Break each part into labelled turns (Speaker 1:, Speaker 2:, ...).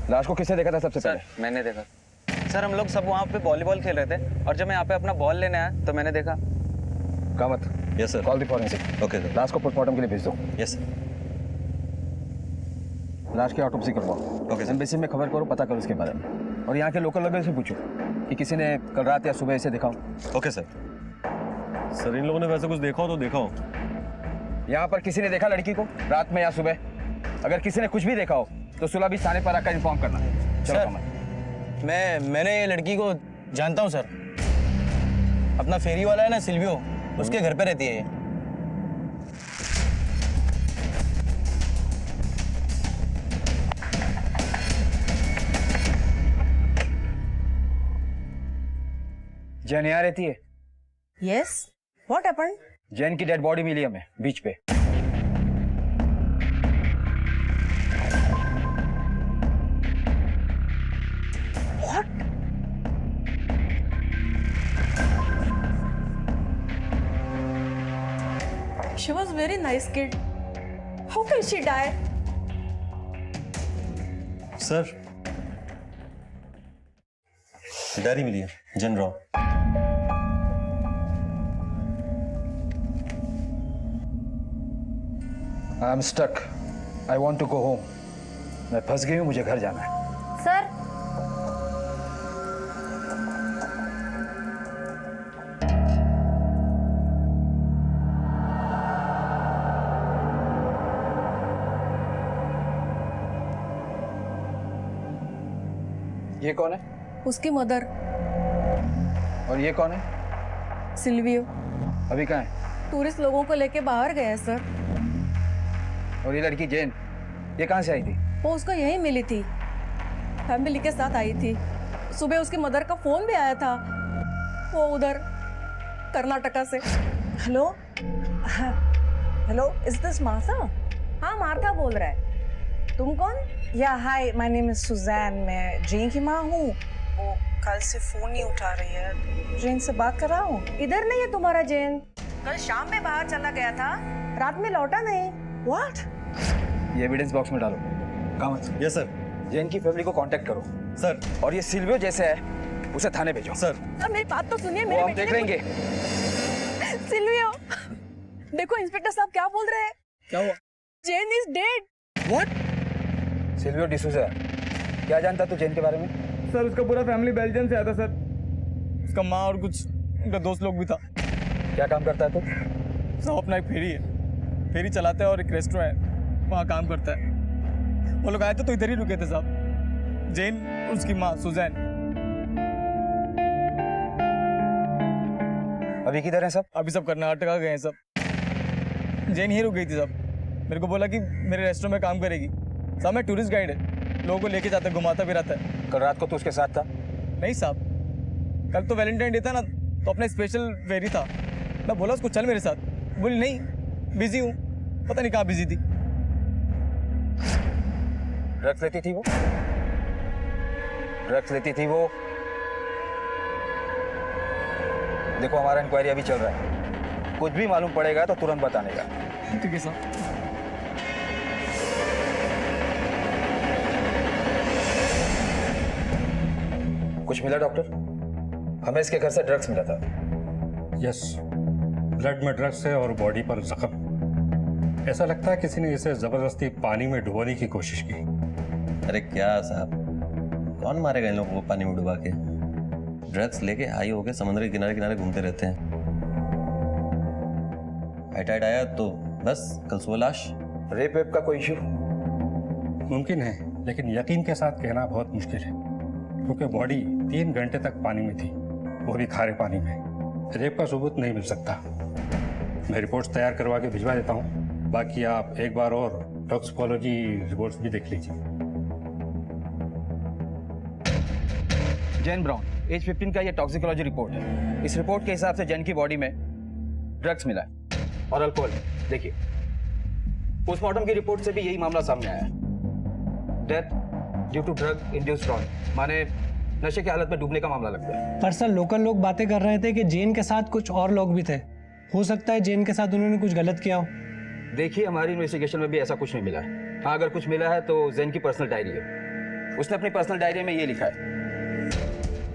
Speaker 1: लाश को किसने देखा था सबसे
Speaker 2: सर
Speaker 1: पहले?
Speaker 2: मैंने देखा। सर हम लोग सब वहाँ पे वॉलीबॉल खेल रहे थे और जब मैं यहाँ पे अपना बॉल लेने आया तो मैंने देखा।
Speaker 1: Kamat,
Speaker 3: yes sir.
Speaker 1: Call the forensic.
Speaker 3: Okay sir.
Speaker 1: लाश को पोस्टमार्टम के लिए भेज दो।
Speaker 3: Yes sir.
Speaker 1: लाश की ऑटोप्सी करवाओ।
Speaker 3: Okay sir.
Speaker 1: एम्बेसी में खबर करो, पता करो इसके बारे में, और यहाँ के लोकल लोगों से पूछो कि किसी ने कल रात या सुबह इसे देखा हो।
Speaker 3: Okay sir.
Speaker 4: सर इन लोगों ने वैसे कुछ देखा हो तो देखा हो।
Speaker 1: यहाँ पर किसी ने देखा लड़की को रात में या सुबह? अगर किसी ने कुछ भी देखा हो तो सुलह भी थाने पर आकर इन्फॉर्म करना। चलो
Speaker 5: सर,
Speaker 1: कामत।
Speaker 5: मैंने ये लड़की को जानता हूँ सर। अपना फेरी वाला है ना सिल्वियो, उसके घर पे रहती है ये।
Speaker 1: जैन यहाँ रहती है?
Speaker 6: Yes. What happened?
Speaker 1: जैन की डेड बॉडी मिली हमें बीच पे।
Speaker 6: What? She was very nice kid. How can she die?
Speaker 4: Sir
Speaker 3: diary मिली है, जन रॉ।
Speaker 1: I am stuck. I want to go home. मैं फंस गई हूँ, मुझे घर जाना है।
Speaker 6: सर,
Speaker 1: ये कौन है?
Speaker 6: उसकी मदर
Speaker 1: और ये कौन है?
Speaker 6: सिल्वियो
Speaker 1: अभी कहाँ है?
Speaker 6: टूरिस्ट लोगों को लेके बाहर गए हैं सर।
Speaker 1: और ये लड़की जैन, ये कहाँ से आई थी?
Speaker 6: वो उसको यहीं मिली थी, फैमिली के साथ आई थी। सुबह उसकी मदर का फोन भी आया था, वो उधर कर्नाटका से।
Speaker 7: Hello hello, is this Martha?
Speaker 6: हाँ मार्था बोल रहा है। तुम कौन?
Speaker 7: या हाय, माय नेम इज सुजैन। मैं जेन की माँ हूँ। वो कल से फोन नहीं उठा रही है। जेन से बात कर रहा हूँ।
Speaker 6: इधर नहीं है तुम्हारा जैन। कल शाम में बाहर चला गया था, रात में लौटा नहीं।
Speaker 7: व्हाट?
Speaker 1: ये एविडेंस बॉक्स में डालो। Kamat,
Speaker 3: yes sir.
Speaker 1: जैन की फैमिली को कांटेक्ट करो
Speaker 3: सर।
Speaker 1: और ये सिल्वियो जैसे है उसे थाने भेजो।
Speaker 3: सर।
Speaker 6: अब मेरी बात तो सुनिए।
Speaker 1: वो
Speaker 6: मेरे
Speaker 1: हम
Speaker 6: बेटे
Speaker 1: देख
Speaker 6: ने
Speaker 1: लेंगे।
Speaker 6: सिल्वियो, देखो इंस्पेक्टर साहब क्या बोल रहे हैं।
Speaker 5: क्या हुआ?
Speaker 6: Jain is dead.
Speaker 5: What?
Speaker 1: Silvio D'Souza, क्या जानता तू जैन के बारे में?
Speaker 5: सर उसका पूरा फैमिली बेल्जियम से आया था सर। उसका माँ और कुछ उनका दोस्त लोग भी था।
Speaker 1: क्या काम करता है तू?
Speaker 5: सब अपना एक फेरी है, फेरी चलाता है और एक रेस्टोरेंट है, वहाँ काम करता है। वो लोग आए थे तो इधर ही रुके थे साहब। जैन, उसकी माँ सुजैन।
Speaker 1: अभी किधर है सब?
Speaker 5: अभी सब कर्नाटका गए हैं सब। जैन ही रुक गई थी सब। मेरे को बोला कि मेरे रेस्टोरेंट में काम करेगी। साहब मैं टूरिस्ट गाइड है, लोगों को लेके जाता है, घुमाता भी रहता है।
Speaker 1: कल रात को तू उसके साथ था?
Speaker 5: नहीं साहब, कल तो वैलेंटाइन डे था ना, तो अपना स्पेशल फेरी था। मैं बोला उसको चल मेरे साथ, बोली नहीं बिजी हूँ। पता नहीं कहाँ बिजी थी।
Speaker 1: ड्रग्स लेती थी वो? ड्रग्स लेती थी वो? देखो हमारा इंक्वायरी अभी चल रहा है, कुछ भी मालूम पड़ेगा तो तुरंत बताने का।
Speaker 5: ठीक है साहब।
Speaker 1: कुछ मिला डॉक्टर? हमें इसके घर से ड्रग्स मिला था।
Speaker 8: यस, ब्लड में ड्रग्स है और बॉडी पर जख्म। ऐसा लगता है किसी ने इसे जबरदस्ती पानी में डुबोने की कोशिश की।
Speaker 3: अरे क्या साहब, कौन मारेगा इन लोगों को पानी में डुबा के? ड्रग्स लेके हाई होके समुद्र के किनारे किनारे घूमते रहते हैं। हाइटाइड आया तो बस कल सुबह लाश।
Speaker 1: रेप वेप का कोई इशू?
Speaker 8: मुमकिन है, लेकिन यकीन के साथ कहना बहुत मुश्किल है, क्योंकि बॉडी 3 घंटे तक पानी में थी, वो भी खारे पानी में। रेप का सबूत नहीं मिल सकता। मैं रिपोर्ट्स तैयार करवा के भिजवा देता हूँ। बाकी आप एक बार और टॉक्सिकोलॉजी रिपोर्ट्स भी देख लीजिए।
Speaker 1: जैन ब्राउन, एज 15 का ये टॉक्सिकोलॉजी रिपोर्ट है। इस रिपोर्ट के हिसाब से जैन की बॉडी में ड्रग्स मिला है और अल्कोहल। देखिए, पोस्टमार्टम की रिपोर्ट से भी यही मामला सामने आया है। Death due to drug induced drown, माने नशे की हालत में डूबने का मामला लगता है।
Speaker 9: पर सर लोकल लोग बातें कर रहे थे कि जेन के साथ कुछ और लोग भी थे। हो सकता है जेन के साथ उन्होंने कुछ गलत किया हो।
Speaker 1: देखिए, हमारी इन्वेस्टिगेशन में भी ऐसा कुछ नहीं मिला है। हाँ, अगर कुछ मिला है तो जैन की पर्सनल डायरी है। उसने अपनी पर्सनल डायरी में ये लिखा है,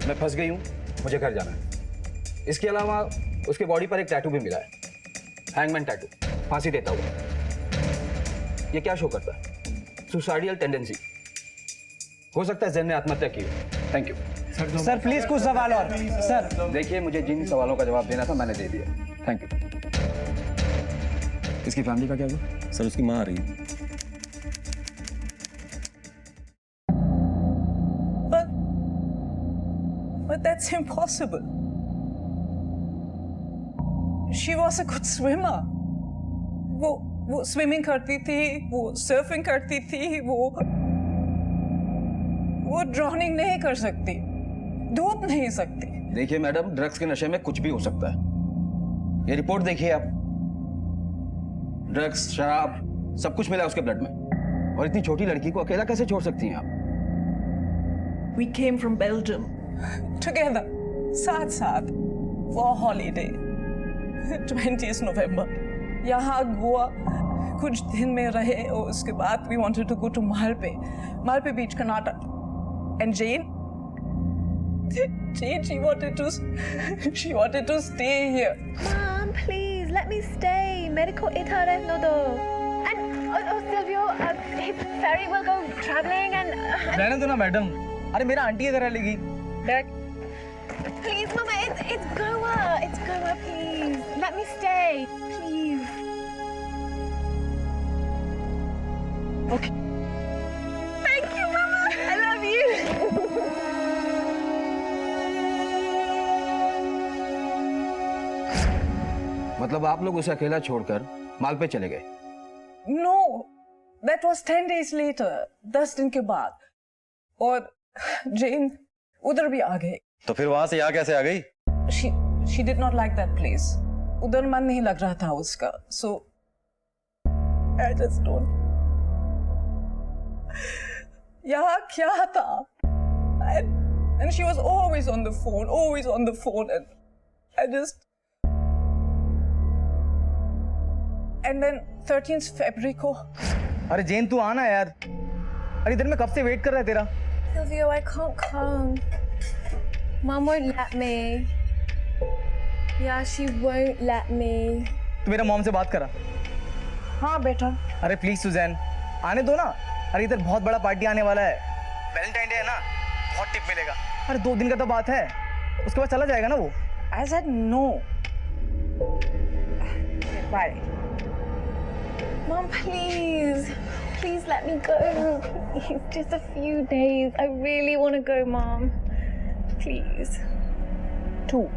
Speaker 1: मैं फंस गई हूँ, मुझे घर जाना है। इसके अलावा उसके बॉडी पर एक टैटू भी मिला है, हैंगमैन टैटू, फांसी देता हुआ। ये क्या शो करता है? Suicidal tendency. हो सकता है जैन ने आत्महत्या की हो। थैंक यू
Speaker 9: सर प्लीज कुछ सवाल और सर।
Speaker 1: देखिए, मुझे जिन सवालों का जवाब देना था मैंने दे दिया। Thank you. इसकी फैमिली का क्या हुआ?
Speaker 3: सर उसकी माँ आ रही है।
Speaker 7: But that's impossible. She was a good swimmer. वो स्विमिंग करती थी, वो सर्फिंग करती थी, वो ड्राउनिंग नहीं कर सकती, डूब नहीं सकती।
Speaker 1: देखिए मैडम, ड्रग्स के नशे में कुछ भी हो सकता है। ये रिपोर्ट देखिए आप, ड्रग्स, शराब, सब कुछ मिला उसके ब्लड में। और इतनी छोटी लड़की को अकेला कैसे छोड़ सकती हैं आप?
Speaker 7: We came from Belgium together, साथ for holiday, 20th November. यहाँ गोवा कुछ दिन में रहे और उसके बाद we wanted to go to Malpe Beach, Karnataka. And Jane, she wanted to stay here.
Speaker 10: Mom, please let me stay. Medical internet no do. And Silvio, if Ferry will go traveling and.
Speaker 5: रहने दो ना madam, अरे मेरा aunty इधर लेगी।
Speaker 10: Please, Mama, it's Goa, please. Let me stay, please.
Speaker 7: Okay.
Speaker 10: Thank you, Mama. I love you.
Speaker 1: मतलब आप लोग उसे अकेला छोड़कर मालपे चले गए?
Speaker 7: No, that was 10 days later, 10 दिन के बाद। और Jane उधर भी आ गई।
Speaker 3: तो फिर वहां से यहाँ कैसे आ गई?
Speaker 7: She did not like that place. उधर मन नहीं लग रहा था उसका, so I just don't. यहाँ क्या था? And she was always on the phone, and I just. And then 13th February को.
Speaker 5: अरे जेन तू आना यार, अरे इधर मैं कब से वेट कर रहा है तेरा।
Speaker 6: Silvio, I can't come. Mom won't let me. Yeah, she won't let me.
Speaker 5: तू मेरा मॉम से बात करा।
Speaker 7: हाँ बेटा।
Speaker 5: अरे प्लीज सुजैन, आने दो ना। अरे इधर बहुत बड़ा पार्टी आने वाला है, वैलेंटाइन डे है ना, बहुत टिप मिलेगा। अरे 2 दिन का तो बात है, उसके बाद चला जाएगा ना वो।
Speaker 7: I said no. Bye.
Speaker 10: Mom, please let me go. It's just a few days. I really want to go, Mom. Please.
Speaker 7: 2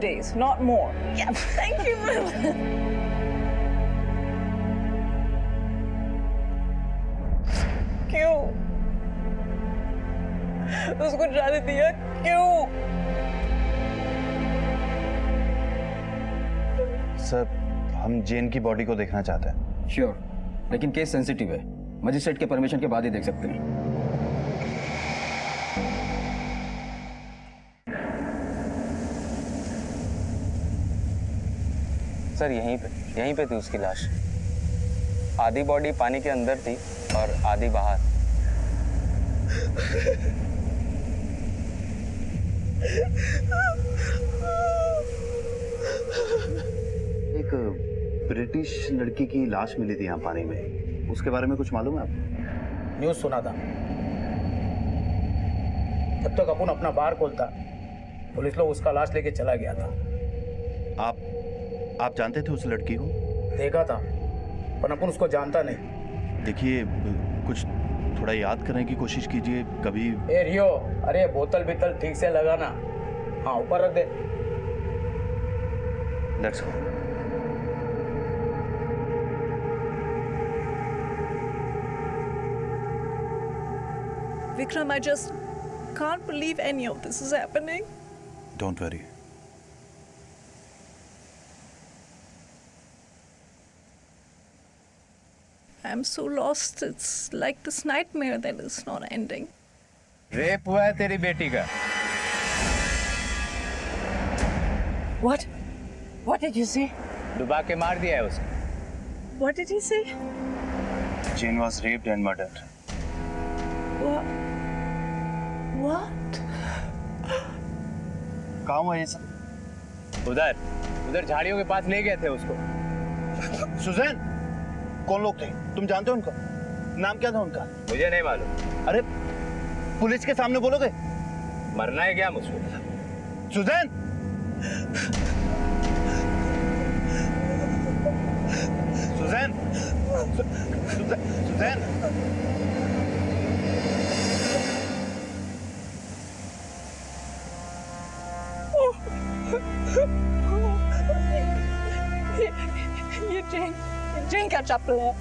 Speaker 7: days, not more.
Speaker 10: Yeah, thank you, Mom.
Speaker 7: क्यों? उसको जाने दिया क्यों?
Speaker 2: सर, हम जेन की बॉडी को देखना चाहते हैं।
Speaker 1: श्योर, लेकिन केस सेंसिटिव है, मजिस्ट्रेट के परमिशन के बाद ही देख सकते हैं।
Speaker 2: सर यहीं पे थी उसकी लाश। आधी बॉडी पानी के अंदर थी और आधी बाहर।
Speaker 11: एक ब्रिटिश लड़की की लाश मिली थी यहाँ पानी में, उसके बारे में कुछ मालूम है आपको?
Speaker 5: न्यूज़ सुना था। जब तक अपन अपना बार खोलता, पुलिस लोग उसका लाश लेके चला गया था।
Speaker 11: आप जानते थे उस लड़की को?
Speaker 5: देखा था, पर अपन उसको जानता नहीं।
Speaker 11: देखिए, कुछ थोड़ा याद करने की कोशिश कीजिए कभी।
Speaker 5: ए रियो, अरे बोतल बितल ठीक से लगाना। हाँ, ऊपर रख दे।
Speaker 2: Let's go.
Speaker 7: Vikram, I just can't believe any of this is happening.
Speaker 11: Don't worry.
Speaker 7: I'm so lost. It's like this nightmare that is not ending.
Speaker 2: Rape हुआ है तेरी बेटी का।
Speaker 7: What? What did you say?
Speaker 2: डुबा के मार दिया है उसको।
Speaker 7: What did he say?
Speaker 11: Jane was raped and murdered.
Speaker 7: What?
Speaker 11: कहाँ हुआ ये सब?
Speaker 1: उधर झाड़ियों के पास ले गए थे उसको।
Speaker 11: सुजैन, कौन लोग थे? तुम जानते हो उनको? नाम क्या था उनका?
Speaker 1: मुझे नहीं मालूम।
Speaker 11: अरे पुलिस के सामने बोलोगे?
Speaker 1: मरना है क्या मुझको?
Speaker 11: सुजैन! सुजैन! सुजैन!
Speaker 7: ये जेन का चप्पल है।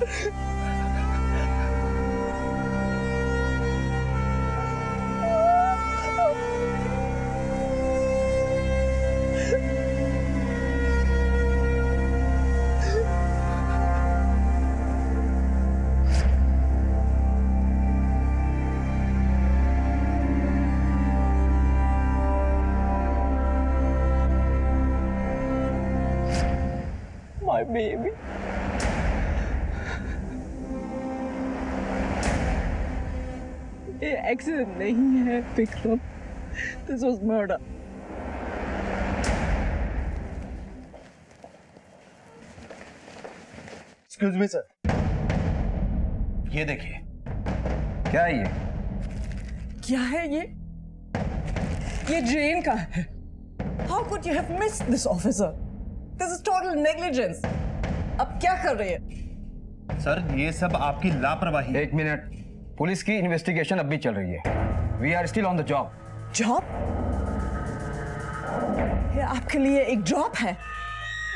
Speaker 7: My baby. ये एक्सीडेंट नहीं है Vikram, this was murder.
Speaker 11: Excuse me sir, ये देखिए।
Speaker 1: क्या है ये?
Speaker 7: क्या है ये? ये जेन का है। How could you have missed this, officer? This is total negligence. अब क्या कर रहे हैं?
Speaker 11: सर ये सब आपकी लापरवाही।
Speaker 1: एक मिनट, पुलिस की इन्वेस्टिगेशन अब भी चल रही है। We are still on the job.
Speaker 7: Job? ये आपके लिए एक जॉब है?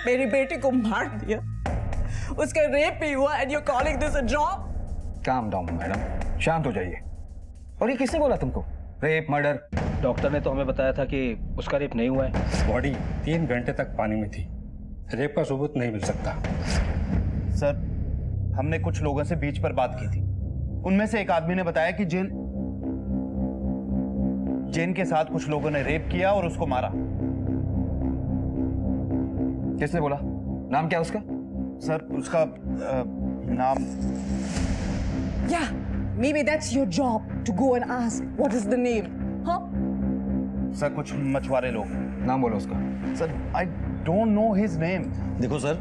Speaker 7: मेरी बेटी को मार दिया, उसका रेप भी हुआ, and you're calling this a job?
Speaker 1: Calm down madam, शांत हो जाइए। और ये किसने बोला तुमको? Rape, murder? डॉक्टर ने तो हमें बताया था कि उसका रेप नहीं हुआ है।
Speaker 8: बॉडी 3 घंटे तक पानी में थी, रेप का सबूत नहीं मिल सकता।
Speaker 11: सर हमने कुछ लोगों से बीच पर बात की थी, उनमें से एक आदमी ने बताया कि जेन के साथ कुछ लोगों ने रेप किया और उसको मारा।
Speaker 1: किसने बोला? नाम क्या उसका?
Speaker 11: सर उसका नाम।
Speaker 7: Yeah, maybe that's your job to go and ask what is the name, huh?
Speaker 11: Sir कुछ मछुआरे लोग।
Speaker 1: नाम बोलो उसका।
Speaker 11: Sir I don't know his name.
Speaker 3: देखो सर,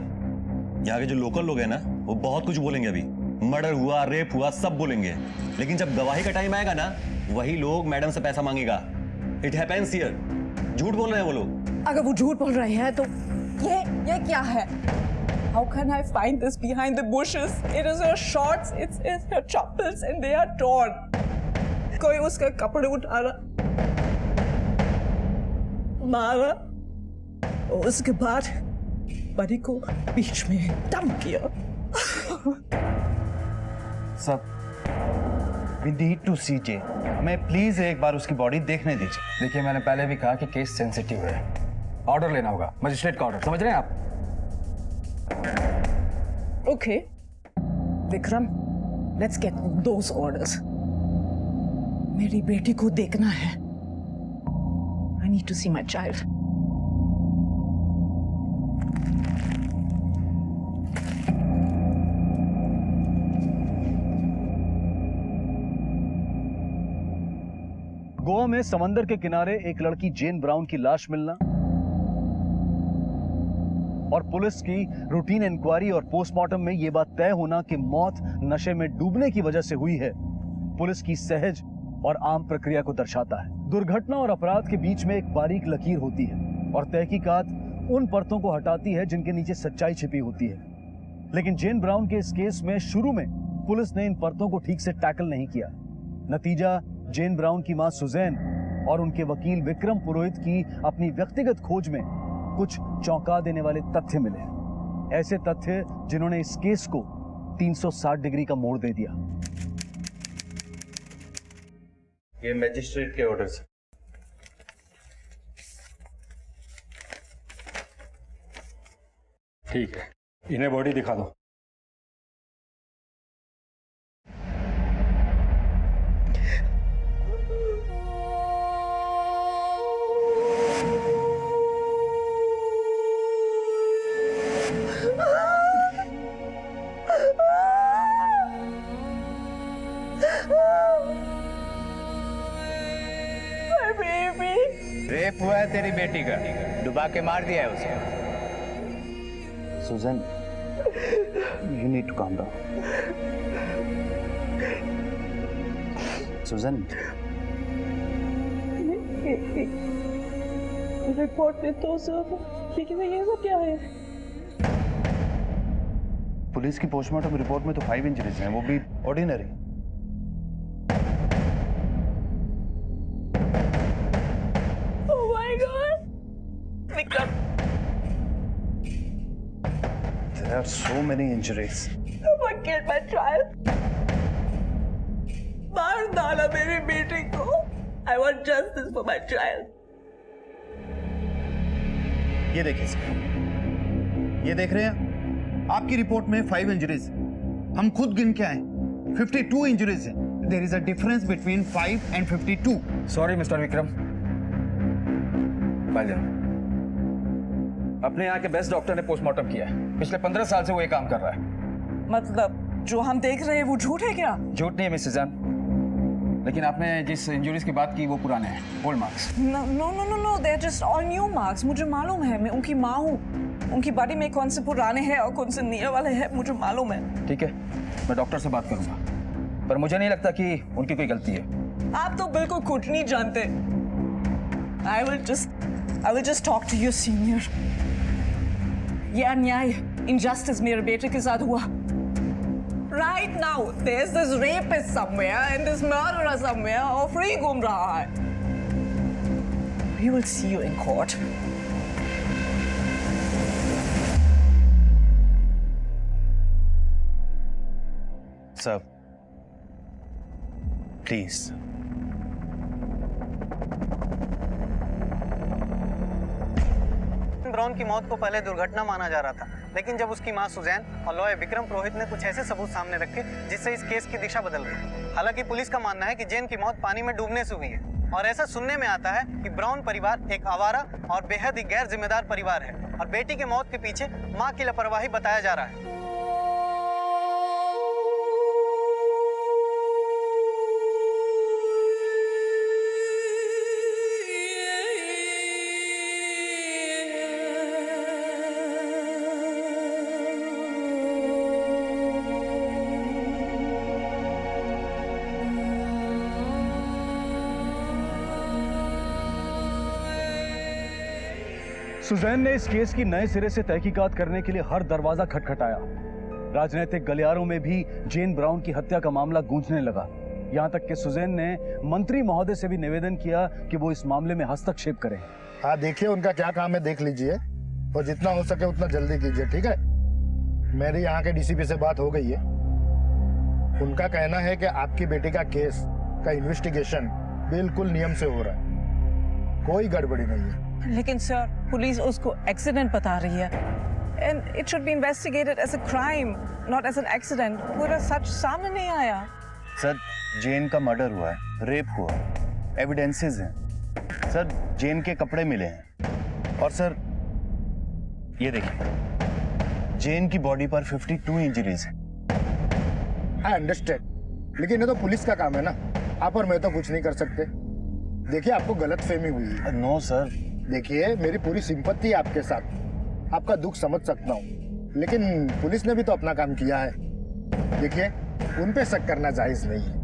Speaker 3: यहाँ के जो लोकल लोग हैं ना, वो बहुत कुछ बोलेंगे। अभी मर्डर हुआ, रेप हुआ, सब बोलेंगे, लेकिन जब गवाही का टाइम आएगा ना, वही लोग मैडम से पैसा मांगेगा। It happens here. झूठ बोल रहे हैं वो लोग।
Speaker 7: अगर वो झूठ बोल रहे हैं तो ये क्या है? How can I find this behind the bushes? It is her shorts, it's her chappals and they are torn. कोई उसके कपड़े उठा रहा, मारा, और उसके बाद बड़ी को बीच में डंप किया।
Speaker 11: सर वी नीड टू सी जे, हमें प्लीज एक बार उसकी बॉडी देखने दीजिए।
Speaker 1: देखिए, मैंने पहले भी कहा कि केस सेंसिटिव है, ऑर्डर लेना होगा, मजिस्ट्रेट का ऑर्डर, समझ रहे हैं आप?
Speaker 7: Okay, Vikram, let's get those orders. मेरी बेटी को देखना है। I need to see my child.
Speaker 12: Goa में समंदर के किनारे एक लड़की जेन ब्राउन की लाश मिलना और पुलिस की रूटीन इंक्वायरी और पोस्टमार्टम में यह बात तय होना कि मौत नशे में डूबने की वजह से हुई है, पुलिस की सहज और आम प्रक्रिया को दर्शाता है। दुर्घटना और अपराध के बीच में एक बारीक लकीर होती है और तहकीकात उन परतों को हटाती है जिनके नीचे सच्चाई छिपी होती है। लेकिन जेन ब्राउन के इस केस में शुरू में पुलिस ने इन परतों को ठीक से टैकल नहीं किया। नतीजा, जेन ब्राउन की मां सुजैन और उनके वकील विक्रम पुरोहित की अपनी व्यक्तिगत खोज में कुछ चौंका देने वाले तथ्य मिले, ऐसे तथ्य जिन्होंने इस केस को 360 डिग्री का मोड़ दे दिया।
Speaker 11: ये मजिस्ट्रेट के ऑर्डर्स।
Speaker 8: ठीक है, इन्हें बॉडी दिखा दो।
Speaker 7: baby.
Speaker 13: रेप हुआ है तेरी बेटी का, डुबा के मार दिया है उसे।
Speaker 11: Susan, you need to calm down. Susan,
Speaker 7: report में तो सर, लेकिन ये सब क्या है?
Speaker 11: पुलिस की पोस्टमार्टम रिपोर्ट में तो 5 इंजरीज हैं, वो भी ordinary.
Speaker 7: Oh my God! Vikram,
Speaker 11: There are so many injuries.
Speaker 7: I killed my child. मार डाला मेरी बेटी को. I want justice for my child.
Speaker 11: ये देखिए सर, ये देख रहे हैं आपकी रिपोर्ट में 5 इंजरीज, हम खुद गिन के आए 52 इंजरीज हैं। There is a difference between 5 and 52।
Speaker 1: Sorry mister Vikram, अपने यहाँ के बेस्ट डॉक्टर ने पोस्टमार्टम किया है। पिछले 15 साल से वो ये काम कर रहा है।
Speaker 7: मतलब जो हम देख रहे हैं वो झूठ है क्या?
Speaker 1: झूठ नहीं है मिस सुजान, लेकिन आपने जिस इंजरीज की बात की वो पुराने हैं, old marks.
Speaker 7: No, no, no, no, no. They're just all new marks. मुझे मालूम है, मैं उनकी माँ हूँ। उनकी बॉडी में कौन से पुराने हैं और कौन से नए वाले हैं, मुझे मालूम है।
Speaker 1: ठीक है, मैं डॉक्टर से बात करूंगा, पर मुझे नहीं लगता कि उनकी कोई गलती है।
Speaker 7: आप तो बिल्कुल कुछ नहीं जानते। I will just talk to your senior. ये अन्याय, injustice मेरे बेटे के साथ हुआ। Right now, there's this rapist somewhere and this murderer somewhere और free घूम रहा है। We will see you in court.
Speaker 11: Sir, please.
Speaker 14: Brown की मौत को पहले दुर्घटना माना जा रहा था, लेकिन जब उसकी मां सुजैन और लॉयर विक्रम पुरोहित ने कुछ ऐसे सबूत सामने रखे जिससे इस केस की दिशा बदल गई। हालांकि पुलिस का मानना है कि जेन की मौत पानी में डूबने से हुई है, और ऐसा सुनने में आता है कि ब्राउन परिवार एक आवारा और बेहद ही गैर जिम्मेदार परिवार है, और बेटी की मौत के पीछे मां की लापरवाही बताया जा रहा है।
Speaker 12: सुजैन ने इस केस की नए सिरे से तहकीकात करने के लिए हर दरवाजा खटखटाया। राजनीतिक गलियारों में भी जेन ब्राउन की हत्या का मामला गूंजने लगा। यहां तक कि सुजैन ने मंत्री महोदय से भी निवेदन किया कि वो इस मामले में हस्तक्षेप करें।
Speaker 15: हाँ, देखिए उनका क्या काम है, देख लीजिए, और जितना हो सके उतना जल्दी कीजिए, ठीक है? मेरी यहाँ के डीसीपी से बात हो गई है। उनका कहना है कि आपकी बेटी का केस का इन्वेस्टिगेशन बिल्कुल नियम से हो रहा है, कोई गड़बड़ी नहीं है।
Speaker 7: लेकिन सर, पुलिस उसको एक्सीडेंट बता रही है, and it should be investigated as a crime, not as an accident. पूरा सच सामने नहीं आया।
Speaker 11: सर, जेन का मर्डर हुआ है, रेप हुआ है, एविडेंसेस हैं। सर, जेन के कपड़े मिले हैं, और सर ये देखिए, जेन की बॉडी पर 52 इंजरीज हैं।
Speaker 15: आई अंडरस्टैंड, लेकिन ये तो पुलिस का काम है ना, आप और मैं तो कुछ नहीं कर सकते। देखिए, आपको गलतफहमी हुई है।
Speaker 11: नो सर,
Speaker 15: देखिए, मेरी पूरी सिंपत्ति है आपके साथ, आपका दुख समझ सकता हूँ, लेकिन पुलिस ने भी तो अपना काम किया है। देखिए, उन पे शक करना जायज नहीं है।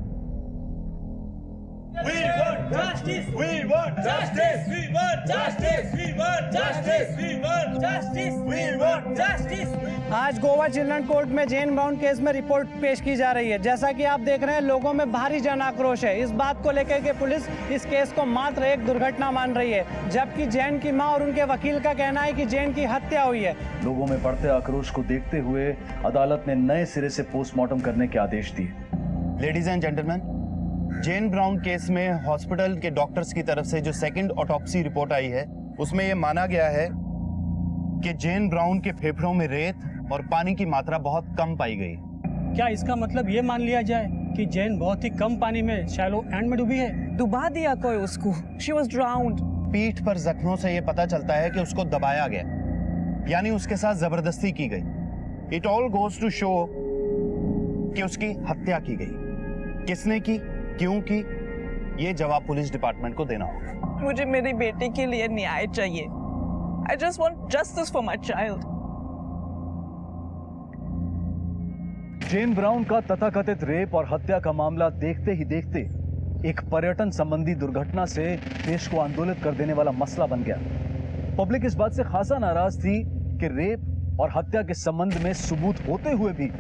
Speaker 16: We want justice. We want justice. We want justice. We want justice. We want justice. We want justice.
Speaker 9: आज गोवा चिल्ड्रन कोर्ट में जेन ब्राउन केस में रिपोर्ट पेश की जा रही है। जैसा कि आप देख रहे हैं, लोगों में भारी जन आक्रोश है। इस बात को लेकर के पुलिस इस केस को मात्र एक दुर्घटना मान रही है, जबकि जेन की मां और उनके वकील का कहना है कि जेन की हत्या हुई है।
Speaker 12: लोगों में बढ़ते आक्रोश को देखते हुए अदालत ने नए सिरे से पोस्टमार्टम करने के आदेश दिए।
Speaker 11: Ladies and gentleman, Jane Brown case में हॉस्पिटल के डॉक्टर्स की तरफ से जो सेकंड ऑटोप्सी रिपोर्ट आई है, उसमें यह माना गया है कि जेन ब्राउन के फेफड़ों में रेत और पानी की मात्रा बहुत कम पाई गई।
Speaker 9: क्या इसका मतलब ये मान लिया जाए कि जेन बहुत ही कम पानी में शैलो एंड में डूबी है?
Speaker 7: डुबा दिया कोई उसको। She was drowned.
Speaker 11: पीठ पर जख्मों से यह पता चलता है कि उसको दबाया गया, यानी उसके साथ जबरदस्ती की गई। It all goes to show कि उसकी हत्या की गई। किसने की, क्यों की, ये जवाब पुलिस डिपार्टमेंट को देना होगा।
Speaker 7: मुझे मेरी बेटी के लिए न्याय चाहिए। I just want justice for my child.
Speaker 12: Jane Brown का तथाकथित रेप और हत्या का मामला देखते ही देखते एक पर्यटन संबंधी दुर्घटना से देश को आंदोलित कर देने वाला मसला बन गया। पब्लिक इस बात से खासा नाराज थी कि रेप और हत्या के संबंध में सबूत होते हुए भी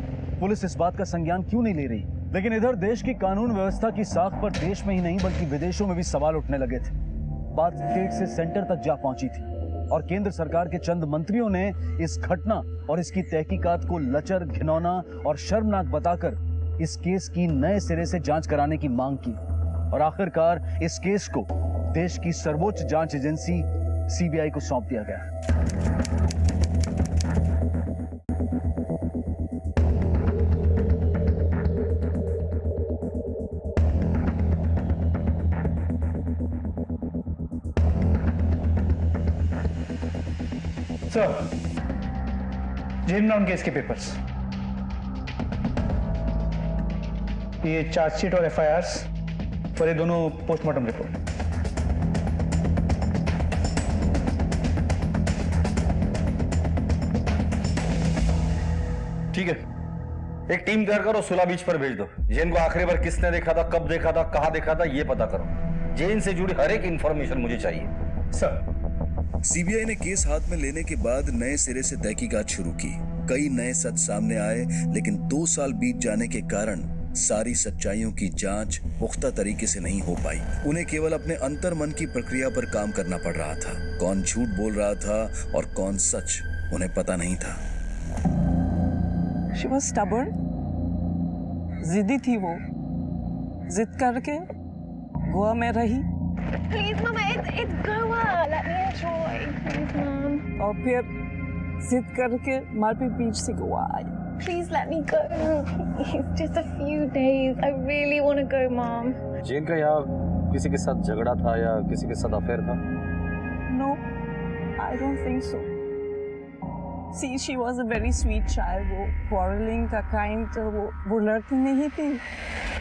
Speaker 12: पुलिस इस बात का संज्ञान क्यों नहीं ले रही। लेकिन इधर देश की कानून व्यवस्था की साख पर देश में ही नहीं बल्कि विदेशों में भी सवाल उठने लगे थे। बात स्टेट से सेंटर तक जा पहुंची थी और केंद्र सरकार के चंद मंत्रियों ने इस घटना और इसकी तहकीकात को लचर, घिनौना और शर्मनाक बताकर इस केस की नए सिरे से जांच कराने की मांग की और आखिरकार इस केस को देश की सर्वोच्च जांच एजेंसी सीबीआई को सौंप दिया गया।
Speaker 17: सर, जेन ब्राउन केस के पेपर्स, ये चार्जशीट और एफआईआर्स और ये दोनों पोस्टमार्टम रिपोर्ट।
Speaker 3: ठीक है, एक टीम तैयार करो, सुला बीच पर भेज दो। जेन को आखिरी बार किसने देखा था, कब देखा था, कहां देखा था, ये पता करो। जेन से जुड़ी हर एक इंफॉर्मेशन मुझे चाहिए।
Speaker 17: सर।
Speaker 18: सीबीआई ने केस हाथ में लेने के बाद नए सिरे से तहकीकात शुरू की। कई नए सच सामने आए, लेकिन 2 साल बीत जाने के कारण सारी सच्चाइयों की जांच पुख्ता तरीके से नहीं हो पाई। उन्हें केवल अपने अंतर मन की प्रक्रिया पर काम करना पड़ रहा था। कौन झूठ बोल रहा था और कौन सच, उन्हें पता नहीं था।
Speaker 7: She was stubborn. जिद्दी थी वो, जिद करके गोवा में रही।
Speaker 10: Please, Mama, it's Goa. Let me enjoy. Please, Mom.
Speaker 7: और फिर जिद करके मालपी बीच से गोवा आई।
Speaker 10: Please let me go. It's just a few days. I really want to go, Mom.
Speaker 3: जेन का यहाँ किसी के साथ झगड़ा था या किसी के साथ अफेयर था?
Speaker 7: No, I don't think so. See, she was a very sweet child. वो quarreling का kind, वो लड़ती नहीं थी।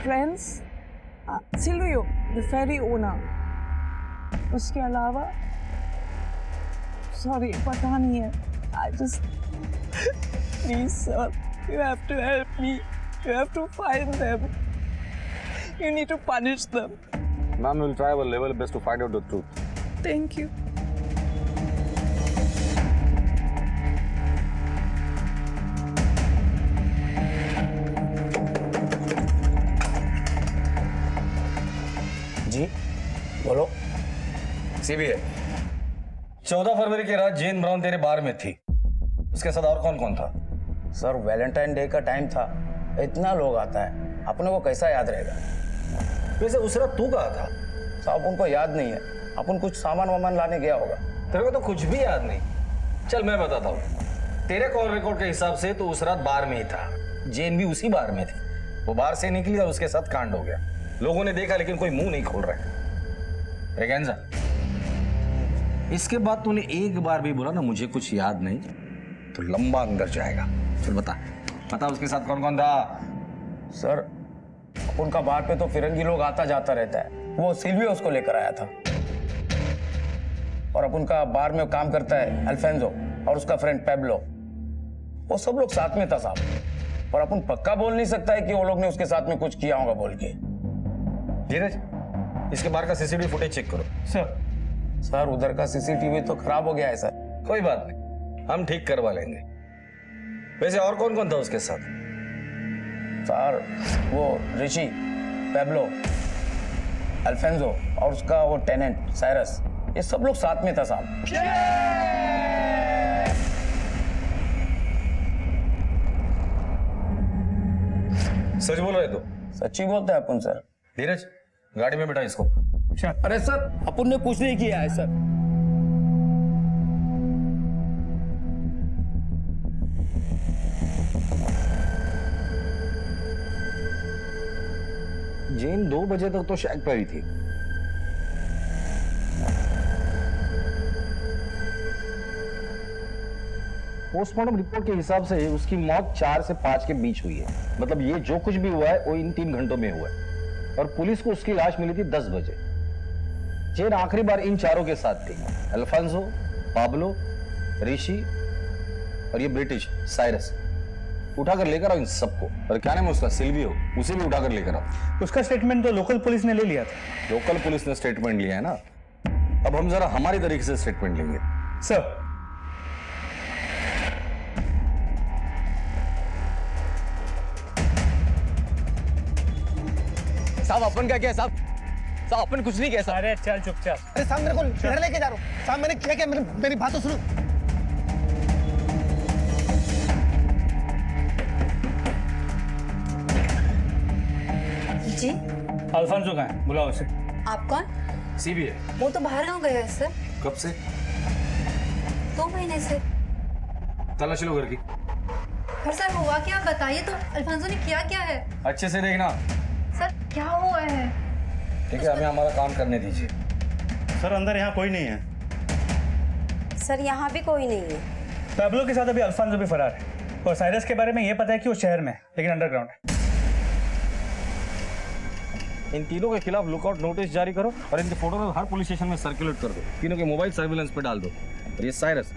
Speaker 7: Friends, Silvio, the ferry owner. उसके अलावा, sorry, पता नहीं है। I just, please, sir, you have to help me. You have to find them. You need to punish them.
Speaker 3: Ma'am, we'll try our level best to find out the truth.
Speaker 7: Thank you.
Speaker 2: जी बोलो।
Speaker 3: CBI, 14 फरवरी की रात जेन brown तेरे बार में थी। उसके साथ और कौन कौन था?
Speaker 2: सर, वैलेंटाइन डे का टाइम था, इतना लोग आता है, अपने को कैसा याद रहेगा?
Speaker 3: वैसे उस रात तू कहाँ था?
Speaker 2: साहब, उनको याद नहीं है। अपन कुछ सामान वामान लाने गया होगा।
Speaker 3: तेरे को तो कुछ भी याद नहीं। चल मैं बताता हूँ। तेरे कॉल रिकॉर्ड के हिसाब से तो उस रात बार में ही था। जेन भी उसी बार में थी। वो बार से निकली और उसके साथ कांड हो गया। लोगों ने देखा लेकिन कोई मुंह नहीं खोल रहा है। रेगेंजा, इसके बाद तूने एक बार भी बोला ना मुझे कुछ याद नहीं, तो लंबा अंदर जाएगा। चल बता उसके साथ कौन कौन था?
Speaker 2: सर, उनका बार पे तो फिरंगी लोग आता जाता रहता है। वो सिल्वियो उसको लेकर आया था। और अब उनका बार में काम करता है अल्फेंजो और उसका फ्रेंड पेब्लो। वो सब लोग साथ में था साहब। और अपन पक्का बोल नहीं सकता है कि वो लोग ने उसके साथ में कुछ किया होगा बोल के।
Speaker 3: धीरज, इसके बार का सीसीटीवी फुटेज चेक करो।
Speaker 2: सर, उधर का सीसीटीवी तो खराब हो गया है सर।
Speaker 3: कोई बात नहीं, हम ठीक करवा लेंगे। वैसे और कौन कौन था उसके साथ?
Speaker 2: सर, वो ऋषि, पेब्लो, अल्फेंजो और उसका वो टेनेंट साइरस, ये सब लोग साथ में था साहब।
Speaker 3: सच बोल रहे तो?
Speaker 2: सच्ची बोलते हैं अपन सर।
Speaker 3: धीरज, गाड़ी में बैठा इसको।
Speaker 2: अरे सर, अपन ने कुछ नहीं किया है सर।
Speaker 3: जेन 2 बजे तक तो शैक पर ही थी। पोस्टमार्टम रिपोर्ट के हिसाब से उसकी मौत 4 से 5 के बीच हुई है। मतलब ये जो कुछ भी हुआ है वो इन 3 घंटों में हुआ है।
Speaker 2: और पुलिस को उसकी लाश मिली थी 10 बजे। जेन आखिरी बार इन चारों के साथ थी, अल्फांसो, पाब्लो, ऋषि और ये ब्रिटिश साइरस। उठाकर लेकर आओ इन सबको। और क्या नाम है उसका, सिल्वियो, उसे भी उठाकर लेकर आओ।
Speaker 17: उसका स्टेटमेंट तो लोकल पुलिस ने ले लिया था।
Speaker 2: लोकल पुलिस ने स्टेटमेंट लिया है ना, अब हम जरा हमारी तरीके से स्टेटमेंट लेंगे।
Speaker 17: सर,
Speaker 5: साहब अपन क्या किया साहब? साहब अपन कुछ नहीं किया साहब।
Speaker 17: अरे चल चुपचाप।
Speaker 16: अरे साहब मेरे को इधर लेके जा रहा हूँ। साहब मैंने क्या किया, मेरी बात तो सुनो।
Speaker 10: जी
Speaker 17: अल्फांसो कहाँ है? बुलाओ उसे।
Speaker 10: आप कौन?
Speaker 2: सीबीआई।
Speaker 10: वो तो बाहर गाँव गए हैं सर।
Speaker 2: कब से?
Speaker 10: 2 महीने से।
Speaker 2: तलाशी लो घर की।
Speaker 10: पर सर हुआ क्या, आप बताइए तो। अल्फांसो ने किया क्या है?
Speaker 2: अच्छे से देखना।
Speaker 10: सर क्या हुआ है?
Speaker 2: ठीक है, हमें हमारा काम करने दीजिए।
Speaker 8: सर अंदर यहाँ कोई नहीं है।
Speaker 10: सर यहाँ भी कोई नहीं है।
Speaker 17: पैब्लो के साथ अभी अल्फांसो भी फरार है और साइरस के बारे में ये पता है कि वो शहर में है लेकिन अंडरग्राउंड है।
Speaker 2: इन तीनों के खिलाफ लुकआउट नोटिस जारी करो और इनके फोटो में हर पुलिस स्टेशन में सर्कुलेट कर दो। तीनों के मोबाइल सर्विलेंस पे डाल दो। और ये साइरस,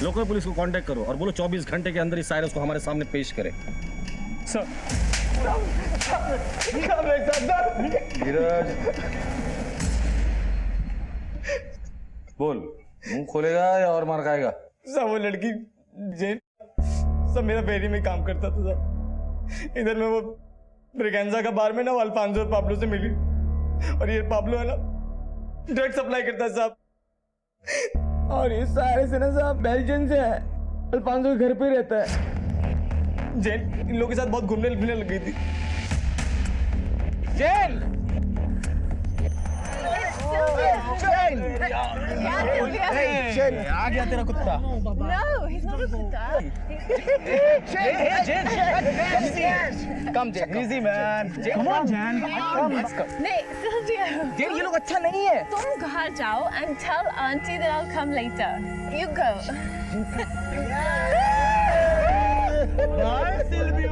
Speaker 2: लोकल पुलिस को कांटेक्ट करो और बोलो 24 घंटे के अंदर इस साइरस को हमारे सामने पेश करे।
Speaker 17: सर
Speaker 2: धीरज, बोल, मुंह खोलेगा या और मार खाएगा?
Speaker 5: साहब वो लड़की जेन सब मेरा फेरी में काम करता था साहब। इधर में वो ब्रिगेंजा का बार में ना, वो अल्फांसो और पाब्लो से मिली। और ये पाब्लो है ना, ड्रग सप्लाई करता है साहब। और ये सारे से ना साहब बेल्जियम से है। अल्फांसो के घर पे ही रहता है। जेन इन लोगों के साथ बहुत घूमने फिरने लग गई थी। जेन! आ गया तेरा कुत्ता।
Speaker 16: No, he's not a kuta.
Speaker 5: Come, Jen. Easy, man.
Speaker 16: Come on,
Speaker 5: Jen. Come, let's go.
Speaker 16: नहीं, Sylvia.
Speaker 5: Jen, ये लोग अच्छा नहीं है।
Speaker 16: तुम घर जाओ and tell auntie that I'll come later. You go.
Speaker 5: Bye, Sylvia.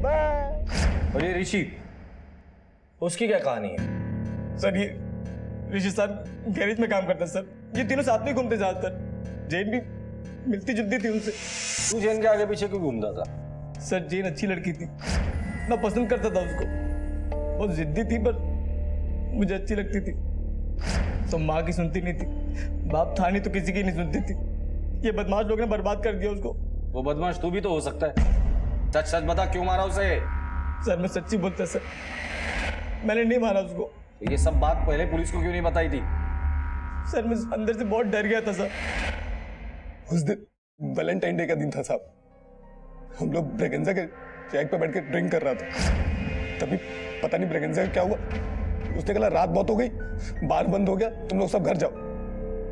Speaker 5: Bye.
Speaker 2: और ये ऋषि, उसकी क्या कहानी है?
Speaker 5: सर ये ऋषि साहब गैरेज में काम करता है सर। ये तीनों साथ में घूमते ज्यादातर। जेन भी मिलती जुलती थी उनसे।
Speaker 2: तू जेन के आगे पीछे क्यों घूमता था?
Speaker 5: सर जेन अच्छी लड़की थी, मैं पसंद करता था उसको। बहुत जिद्दी थी पर मुझे अच्छी लगती थी। तो माँ की सुनती नहीं थी, बाप था नहीं तो किसी की नहीं सुनती थी। ये बदमाश लोग ने बर्बाद कर दिया उसको।
Speaker 2: वो बदमाश तू भी तो हो सकता है। सच सच बता, क्यों मारा उसे?
Speaker 5: सर मैं सच्ची बोलता सर, मैंने नहीं मारा उसको।
Speaker 2: ये सब बात पहले पुलिस को क्यों नहीं बताई थी?
Speaker 5: सर मैं अंदर से बहुत डर गया था सर। उस दिन वैलेंटाइन डे का दिन था साहब। हम लोग ब्रेगेंजा के चेक पे बैठ के ड्रिंक कर रहा था। तभी पता नहीं ब्रेगेंजा का क्या हुआ, उसने कहा रात बहुत हो गई, बार बंद हो गया, तुम लोग सब घर जाओ।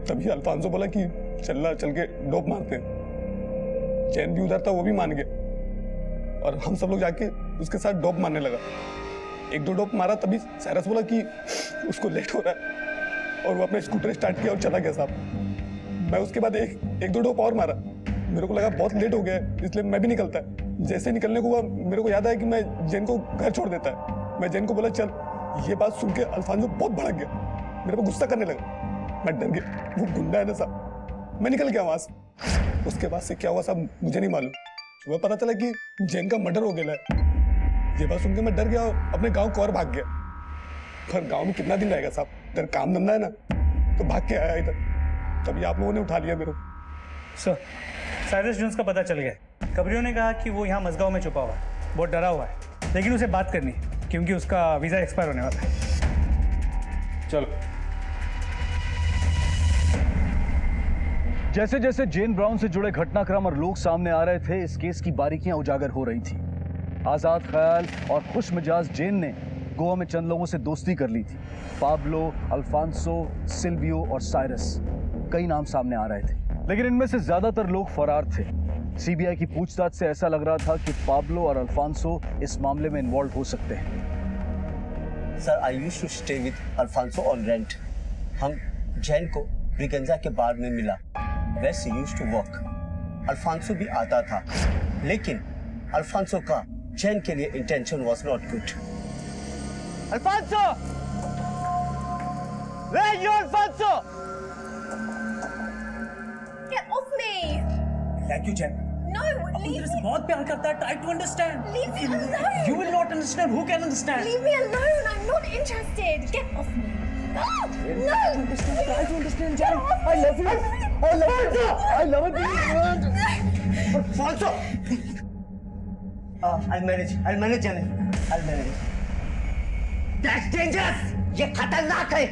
Speaker 5: तभी अल्फांसो बोला कि चल के डोप मारते हैं। चैन भी उधर था, वो भी मान गया और हम सब लोग जाके उसके साथ डोप मारने लगा। 1-2 डोप मारा, तभी साइरस बोला कि उसको लेट हो रहा है और वो अपना स्कूटर स्टार्ट किया और चला गया साहब। मैं उसके बाद 1-2 डोप और मारा। मेरे को लगा बहुत लेट हो गया है, इसलिए मैं भी निकलता है। जैसे निकलने को हुआ, मेरे को याद आया कि मैं जेन को घर छोड़ देता है। मैं जेन को बोला चल। ये बात सुन के अल्फांसो बहुत भड़क गया, मेरे को गुस्सा करने लगा। मैं डर गया, वो गुंडा है ना साहब। मैं निकल गया वहां से। उसके बाद से क्या हुआ साहब मुझे नहीं मालूम। सुबह पता चला कि जेन का मर्डर हो गया है। ये बात सुन के मैं डर गया और अपने गांव को और भाग गया। पर गांव में कितना दिन रहेगा साहब, इधर काम धंधा है ना, तो भाग के आया इधर। तभी आप लोगों ने उठा लिया मेरे को।
Speaker 17: सर साइरस जोन्स का पता चल गया। खबरियों ने कहा कि वो यहाँ मजगांव में छुपा हुआ है, बहुत डरा हुआ है, लेकिन उसे बात करनी है क्योंकि उसका वीजा एक्सपायर होने वाला है।
Speaker 2: चलो।
Speaker 12: जैसे जैसे जेन ब्राउन से जुड़े घटनाक्रम और लोग सामने आ रहे थे, इस केस की बारीकियां उजागर हो रही थी। आजाद ख्याल और खुश मिजाज जेन ने गोवा में चंद लोगों से दोस्ती कर ली थी। पाब्लो, अल्फांसो, सिल्वियो और साइरस, कई नाम सामने आ रहे थे, लेकिन इनमें से ज्यादातर लोग फरार थे। सीबीआई की पूछताछ से ऐसा लग रहा था कि पाब्लो और अल्फांसो इस मामले में इन्वॉल्व हो सकते हैं।
Speaker 19: Sir I used to stay with Alfonso on rent. हम जैन को ब्रिगेंजा के बार में मिला, वैसे यूज्ड टू वर्क। अल्फांसो भी आता था, लेकिन अल्फांसो का जैन के लिए intention was not good.
Speaker 12: Alfonso! Where are you, Alfonso?
Speaker 10: Get off me!
Speaker 16: Thank you, Jen.
Speaker 10: No, leave
Speaker 16: मेरे से
Speaker 10: me.
Speaker 16: बहुत प्यार करता है. Try to understand.
Speaker 10: Leave me alone.
Speaker 16: You will not understand. Who can understand?
Speaker 10: Leave me alone. I'm not interested. Get off me. Ah, no.
Speaker 16: Try to understand, Jen.
Speaker 10: I love you.
Speaker 16: I love you.
Speaker 10: I love you.
Speaker 19: Alfonso! I'll manage, Janet. I'll manage. That's dangerous! ये खतरनाक है।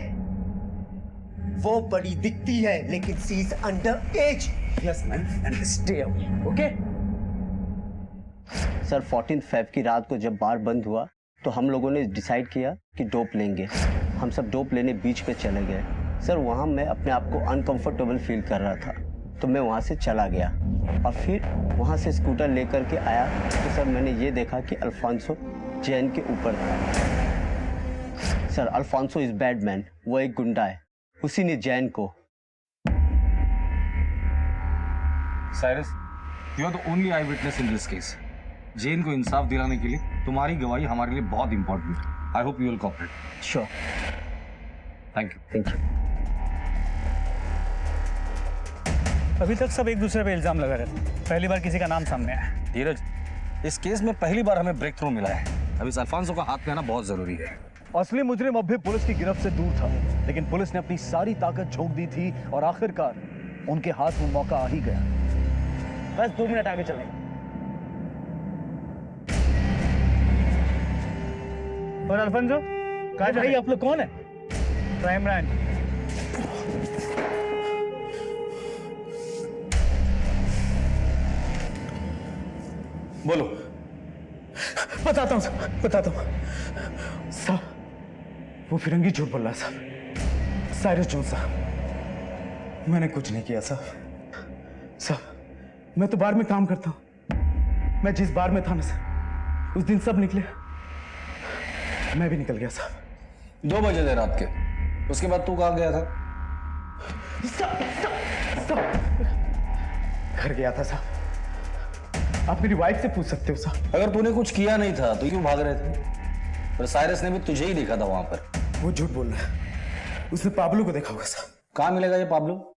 Speaker 19: वो बड़ी दिखती है, लेकिन she is under age.
Speaker 16: Yes, man. And stay away. Okay?
Speaker 19: Sir 14 Feb की रात को जब बार बंद हुआ तो हम लोगों ने डिसाइड किया कि डोप लेंगे। हम सब डोप लेने बीच पे चले गए। सर वहाँ मैं अपने आप को अनकंफर्टेबल फील कर रहा था तो मैं वहाँ से चला गया और फिर वहाँ से स्कूटर लेकर के आया तो सर मैंने ये देखा कि अल्फांसो जैन के ऊपर था। Sir Alfonso is bad man, वो एक गुंडा है, उसी ने जैन को।
Speaker 2: Cyrus, you are the only eye witness in this case. Jane को इंसाफ दिलाने के लिए तुम्हारी गवाही हमारे लिए बहुत इंपॉर्टेंट है। I hope you will cooperate.
Speaker 19: Sure.
Speaker 2: Thank you.
Speaker 19: Thank you.
Speaker 17: अभी तक सब एक दूसरे पे इल्जाम लगा रहे थे, पहली बार किसी का नाम सामने आया।
Speaker 2: धीरज, इस केस में पहली बार हमें ब्रेक थ्रू मिला है। अब इस अल्फांसो का हाथ में आना बहुत जरूरी है।
Speaker 12: असली मुजरिम अब भी पुलिस की गिरफ्त से दूर था, लेकिन पुलिस ने अपनी सारी ताकत झोंक दी थी और आखिरकार उनके हाथ में मौका आ ही गया।
Speaker 17: बस 2 मिनट आगे चलें। और अल्फांसो, कहाँ जा रहे हैं? आप लोग कौन है? Crime branch.
Speaker 2: बोलो।
Speaker 17: बताता हूँ साहब, वो फिरंगी झूठ बोल रहा है साहब। साइरस जोन साहब, मैंने कुछ नहीं किया साहब, मैं तो बार में काम करता हूँ। मैं जिस बार में था ना साहब, उस दिन सब निकले, मैं भी निकल गया साहब।
Speaker 2: 2 बजे थे रात के, उसके बाद तू कहाँ गया था?
Speaker 17: घर गया था साहब। आप मेरी वाइफ से पूछ सकते हो साहब।
Speaker 2: अगर तूने कुछ किया नहीं था तो क्यों भाग रहे थे? पर साइरस ने भी तुझे ही देखा था वहां पर।
Speaker 17: वो झूठ बोल रहा है, उसने पाब्लो को देखा होगा साहब।
Speaker 2: कहाँ मिलेगा ये पाब्लो?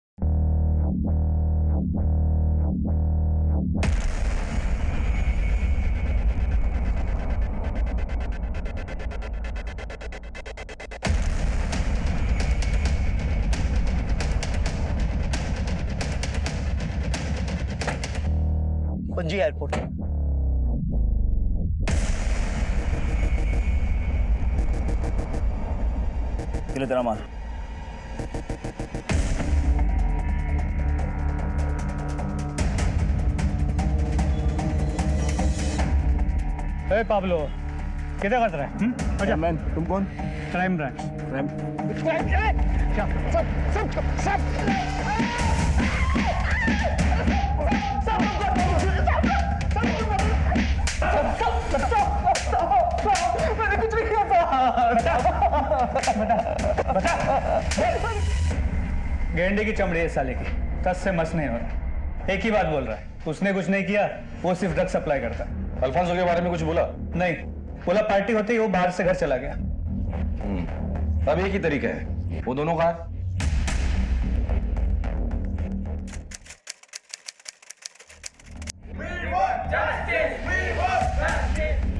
Speaker 19: पणजी एयरपोर्ट।
Speaker 16: किलो तेरा माल।
Speaker 17: ए पाब्लो, किधर कर रहा है? अच्छा मैन, तुम कौन? Crime branch. मैंने कुछ नहीं किया गेंडे की चमड़ी है साले की, कस से मस नहीं हो रहा। एक ही बात बोल रहा है, उसने कुछ नहीं किया, वो सिर्फ ड्रग सप्लाई करता है।
Speaker 2: अल्फांसो के बारे में कुछ बोला?
Speaker 17: नहीं बोला, पार्टी होते ही वो बाहर से घर चला गया।
Speaker 2: अब एक ही तरीका है, वो दोनों कहाँ है?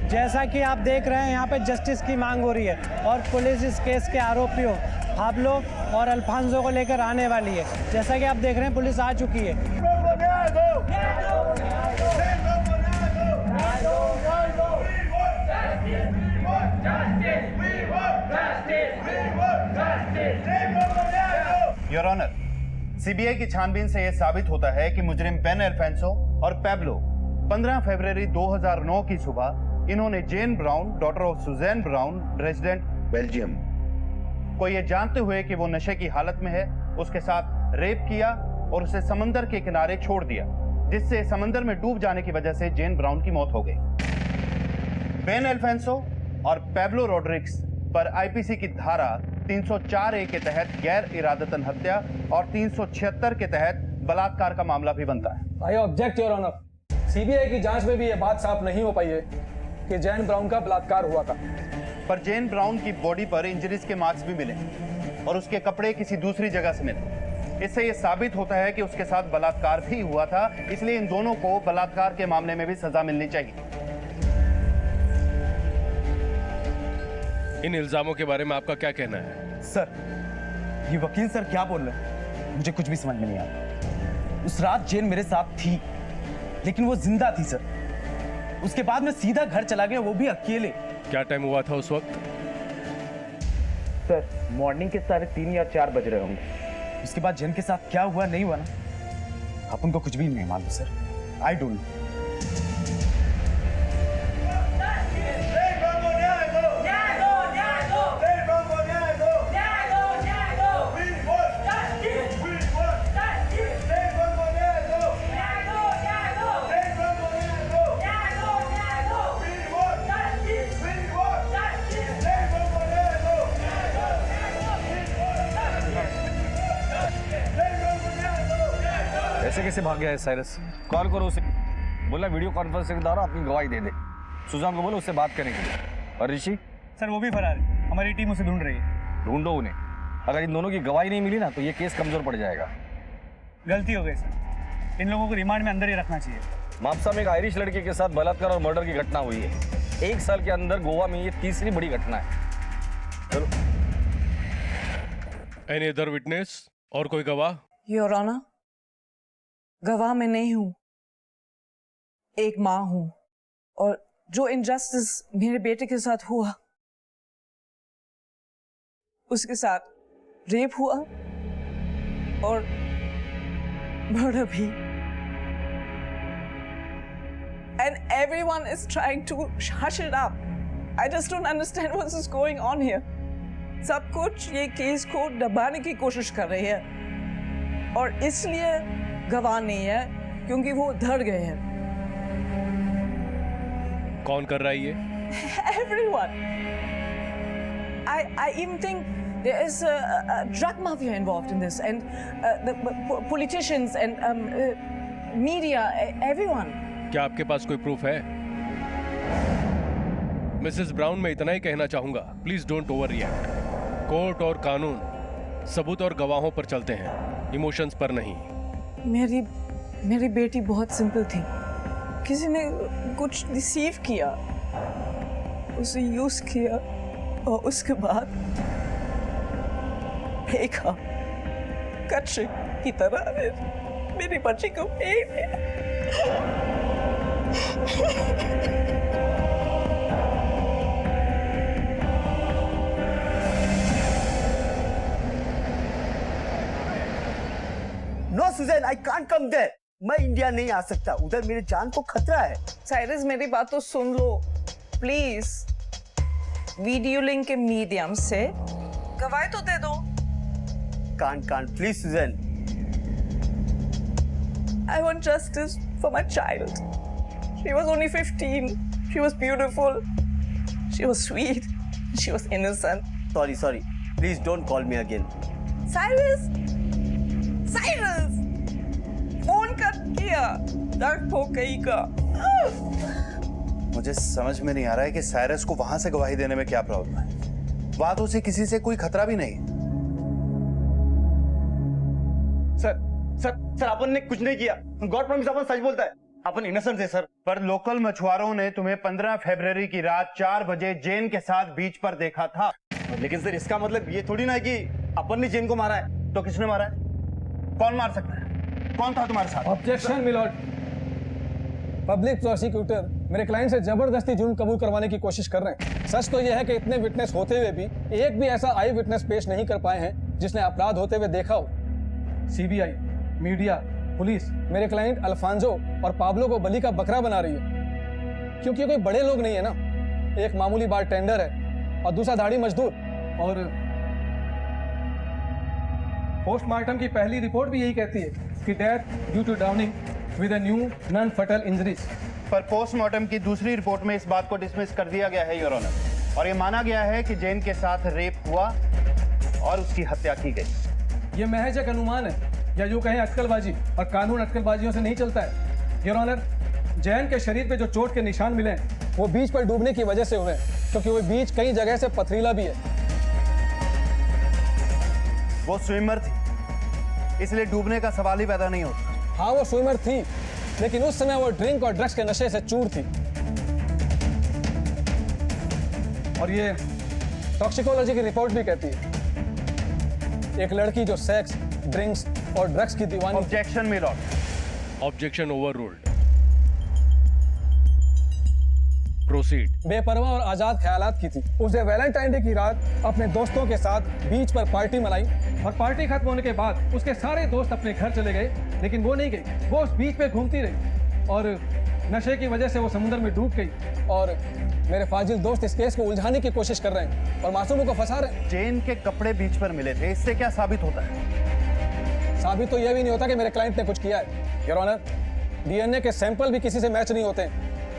Speaker 9: जैसा कि आप देख रहे हैं यहाँ पे जस्टिस की मांग हो रही है और पुलिस इस केस के आरोपियों पाब्लो और अल्फांसो को लेकर आने वाली है। जैसा कि आप देख रहे हैं पुलिस आ चुकी है।
Speaker 11: योर ऑनर, सीबीआई की छानबीन से यह साबित होता है कि मुजरिम बेन अल्फांसो और पैब्लो 15 फरवरी 2009 की सुबह इन्होंने Jane Brown, daughter of Susan Brown, resident Belgium, को यह जानते हुए कि वो नशे की हालत में है, उसके साथ रेप किया और उसे समंदर के किनारे छोड़ दिया, जिससे समंदर में डूब जाने की वजह से जेन ब्राउन की मौत हो गई। बेन अल्फांसो और पैब्लो रोड्रिग्स पर आईपीसी की धारा 304A के तहत गैर इरादतन हत्या और 376 के तहत बलात्कार का मामला भी बनता है।
Speaker 5: I object your honour, CBI की जांच में भी यह बात साफ नहीं हो पाई है कि जैन ब्राउन का बलात्कार हुआ था।
Speaker 11: पर जेन ब्राउन की बॉडी पर इंजरीज के मार्क्स भी मिले और उसके कपड़े किसी दूसरी जगह से मिले। इससे यह साबित होता है कि उसके साथ बलात्कार भी हुआ था, इसलिए इन दोनों को बलात्कार के मामले में भी सजा मिलनी चाहिए।
Speaker 4: इन इल्जामों के बारे में आपका क्या कहना है?
Speaker 17: सर, ये वकील सर क्या बोल रहे हैं? मुझे कुछ भी समझ में नहीं आता। उस रात जेन मेरे साथ थी, लेकिन वो जिंदा थी सर। उसके बाद मैं सीधा घर चला गया, वो भी अकेले।
Speaker 4: क्या टाइम हुआ था उस वक्त?
Speaker 17: सर, मॉर्निंग के 3:30 या 4 बज रहे होंगे। उसके बाद जेन के साथ क्या हुआ नहीं हुआ ना, अपन को कुछ भी नहीं मालूम सर। I don't know.
Speaker 2: ऐसे कैसे भाग गया है साइरस? कॉल करो उसे, बोला वीडियो कॉन्फ्रेंस के द्वारा अपनी गवाही दे दे। सुजान को बोलो उससे बात करने के लिए। और ऋषि?
Speaker 9: सर वो भी फरार है, हमारी टीम उसे ढूंढ रही है।
Speaker 2: ढूंढो उन्हें। अगर इन दोनों की गवाही नहीं मिली ना तो ये केस कमजोर पड़ जाएगा।
Speaker 9: गलती हो गई सर, इन लोगों को रिमांड में अंदर ही रखना चाहिए।
Speaker 2: मापसा में एक आयरिश लड़के के साथ बलात्कार और मर्डर की घटना हुई है। 1 साल के अंदर गोवा में ये तीसरी बड़ी घटना है। चलो।
Speaker 4: Any other witness? और कोई गवाह?
Speaker 7: योर ऑनर, गवाह मैं नहीं हूं, एक मां हूं, और जो इनजस्टिस मेरे बेटे के साथ हुआ, उसके साथ रेप हुआ और मर्डर भी। And everyone is trying to hush it up. I just don't understand what is going on here. सब कुछ ये केस को दबाने की कोशिश कर रहे हैं और इसलिए गवाह नहीं है क्योंकि वो डर गए हैं।
Speaker 4: कौन कर रहा है ये?
Speaker 7: Everyone. I even think there is a drug mafia involved in this, and the politicians and media, everyone.
Speaker 4: क्या आपके पास कोई प्रूफ है? मिसेस ब्राउन, मैं इतना ही कहना चाहूंगा, please don't over react. Court और कानून सबूत और गवाहों पर चलते हैं, इमोशंस पर नहीं।
Speaker 7: मेरी बेटी बहुत सिंपल थी, किसी ने कुछ डिसीव किया, उसे यूज किया और उसके बाद फेंका कचरे की तरह मेरी बच्ची को फेंक दिया।
Speaker 19: No Suzanne, I can't come there. मैं इंडिया नहीं आ सकता, उधर मेरी जान को खतरा है।
Speaker 7: साइरस, मेरी बात तो सुन लो प्लीज। वीडियो लिंक के मीडियम से गवाही तो दे दो।
Speaker 19: Can't please Suzanne.
Speaker 7: I want justice for my child. She was only 15. She was beautiful. She was sweet. She was innocent.
Speaker 19: Sorry. Please don't call me again.
Speaker 7: Cyrus! Phone कर किया, दर्द हो गई का।
Speaker 11: मुझे समझ में नहीं आ रहा है कि साइरस को वहां से गवाही देने में क्या प्रॉब्लम है। वहां तो उसे किसी से कोई खतरा भी नहीं।
Speaker 17: सर अपन ने कुछ नहीं किया। गॉड प्रॉमिस अपन सच बोलता है, अपन इनोसेंट है सर।
Speaker 11: पर लोकल मछुआरों ने तुम्हें 15 फरवरी की रात 4 बजे जेन के साथ बीच पर देखा था।
Speaker 17: लेकिन सर इसका मतलब ये थोड़ी ना है कि अपन ने जेन को मारा है।
Speaker 11: तो किसने मारा है? कौन मार सकता है? कौन था तुम्हारे साथ?
Speaker 9: Objection milord. पब्लिक प्रोसिक्यूटर मेरे क्लाइंट से जबरदस्ती जुर्म कबूल करवाने की कोशिश कर रहे हैं। सच तो यह है कि इतने विटनेस होते हुए भी एक भी ऐसा आई विटनेस पेश नहीं कर पाए हैं जिसने अपराध होते हुए देखा हो। सीबीआई, मीडिया, पुलिस मेरे क्लाइंट अल्फांजो और पाब्लो को बलि का बकरा बना रही है, क्योंकि ये कोई बड़े लोग नहीं है ना। एक मामूली बार टेंडर है और दूसरा दाढ़ी मजदूर। और पोस्टमार्टम की पहली रिपोर्ट भी यही कहती है कि death due to drowning with a new non fatal injuries.
Speaker 11: पर पोस्टमार्टम की दूसरी रिपोर्ट में इस बात को डिसमिस कर दिया गया है योर ऑनर, और ये माना गया है कि जैन के साथ रेप हुआ और उसकी हत्या की गई।
Speaker 9: ये महज एक अनुमान है या यूं कहें अटकलबाजी, और कानून अटकलबाजियों से नहीं चलता है। योर ऑनर, जैन के शरीर पे जो चोट के निशान मिले हैं वो बीच पर डूबने की वजह से हुए हैं। क्योंकि वो बीच कई जगह से पथरीला भी है।
Speaker 11: वो स्विमर थी, इसलिए डूबने का सवाल ही पैदा नहीं होता।
Speaker 9: हाँ वो स्विमर थी, लेकिन उस समय वो ड्रिंक और ड्रग्स के नशे से चूर थी। और ये टॉक्सिकोलॉजी की रिपोर्ट भी कहती है एक लड़की जो सेक्स, ड्रिंक्स और ड्रग्स की दीवानी।
Speaker 11: ऑब्जेक्शन में लॉर्ड।
Speaker 4: Objection overruled. प्रोसीड।
Speaker 9: बेपरवाह और आजाद ख्यालात की थी। उसने वैलेंटाइन डे की रात अपने दोस्तों के साथ बीच पर पार्टी मनाई और पार्टी खत्म होने के बाद उसके सारे दोस्त अपने घर चले गए, लेकिन वो नहीं गई। वो उस बीच पे घूमती रही और नशे की वजह से वो समुद्र में डूब गई। और मेरे फाजिल दोस्त इस केस को उलझाने की कोशिश कर रहे हैं और मासूमों को फंसा रहे हैं।
Speaker 11: जेन के कपड़े बीच पर मिले थे, इससे क्या साबित होता है?
Speaker 9: साबित तो यह भी नहीं होता कि मेरे क्लाइंट ने कुछ किया है। योर ऑनर, डीएनए के सैंपल भी किसी से मैच नहीं होते,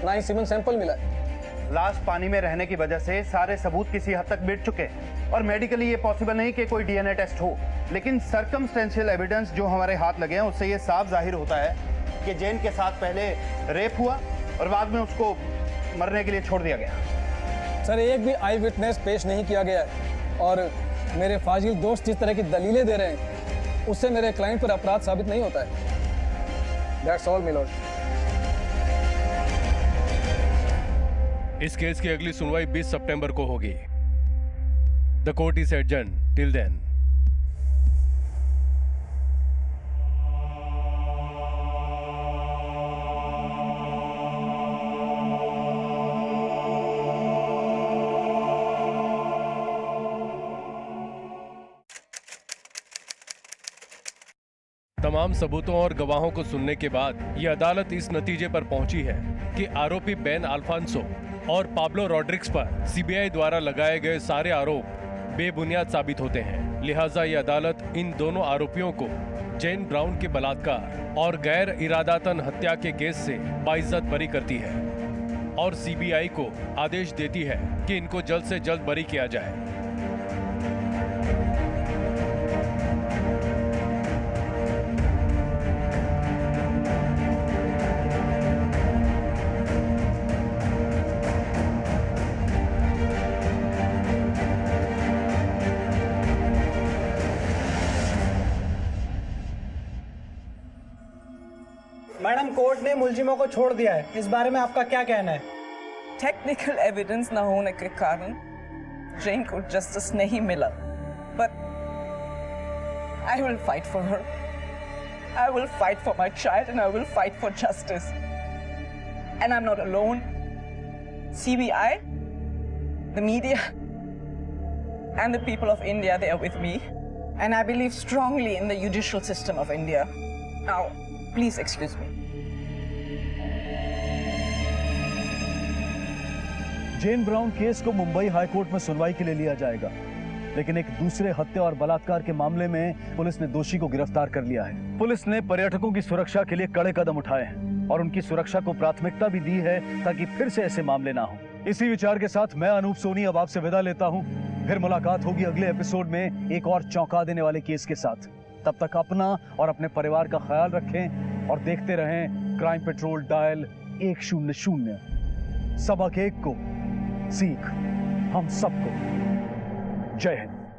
Speaker 9: ना ही सीमन सैंपल मिला है।
Speaker 11: लाश पानी में रहने की वजह से सारे सबूत किसी हद तक मिट चुके हैं और मेडिकली ये पॉसिबल नहीं कि कोई डीएनए टेस्ट हो, लेकिन सर्कमस्टेंशियल एविडेंस जो हमारे हाथ लगे हैं उससे ये साफ जाहिर होता है कि जेन के साथ पहले रेप हुआ और बाद में उसको मरने के लिए छोड़ दिया गया।
Speaker 9: सर, एक भी आई विटनेस पेश नहीं किया गया है और मेरे फाजिल दोस्त जिस तरह की दलीलें दे रहे हैं उससे मेरे क्लाइंट पर अपराध साबित नहीं होता है। That's all milord.
Speaker 4: इस केस की अगली सुनवाई 20 सितंबर को होगी। The court is adjourn till then. तमाम सबूतों और गवाहों को सुनने के बाद यह अदालत इस नतीजे पर पहुंची है कि आरोपी बेन अल्फांसो और पाब्लो रॉड्रिक्स पर सीबीआई द्वारा लगाए गए सारे आरोप बेबुनियाद साबित होते हैं। लिहाजा यह अदालत इन दोनों आरोपियों को जेन ब्राउन के बलात्कार और गैर इरादातन हत्या के केस से बाइज्जत बरी करती है और सीबीआई को आदेश देती है कि इनको जल्द से जल्द बरी किया जाए।
Speaker 9: मैडम, कोर्ट ने मुलजिमों को छोड़ दिया है, इस बारे में आपका क्या कहना है?
Speaker 7: टेक्निकल एविडेंस ना होने के कारण जेन को जस्टिस नहीं मिला, but I will fight for her. I will fight for my child and I will fight for justice. And I am not alone. CBI, the media, and the people of India, they are with me, and I believe strongly in the judicial system of India. Now, please excuse me.
Speaker 12: Jane Brown case को Mumbai high court में सुनवाई के लिए लिया जाएगा, लेकिन एक दूसरे हत्या और बलात्कार के मामले में पुलिस ने दोषी को गिरफ्तार कर लिया है। पुलिस ने पर्यटकों की सुरक्षा के लिए कड़े कदम उठाए हैं और उनकी सुरक्षा को प्राथमिकता भी दी है ताकि फिर से ऐसे मामले ना हो। इसी विचार के साथ मैं अनूप सोनी अब आपसे विदा लेता हूं। फिर मुलाकात होगी अगले एपिसोड में एक और चौंका देने वाले केस के साथ। तब तक अपना और अपने परिवार का ख्याल रखें और देखते रहें क्राइम पेट्रोल डायल 100। सबक एक को सीख हम सबको। जय हिंद।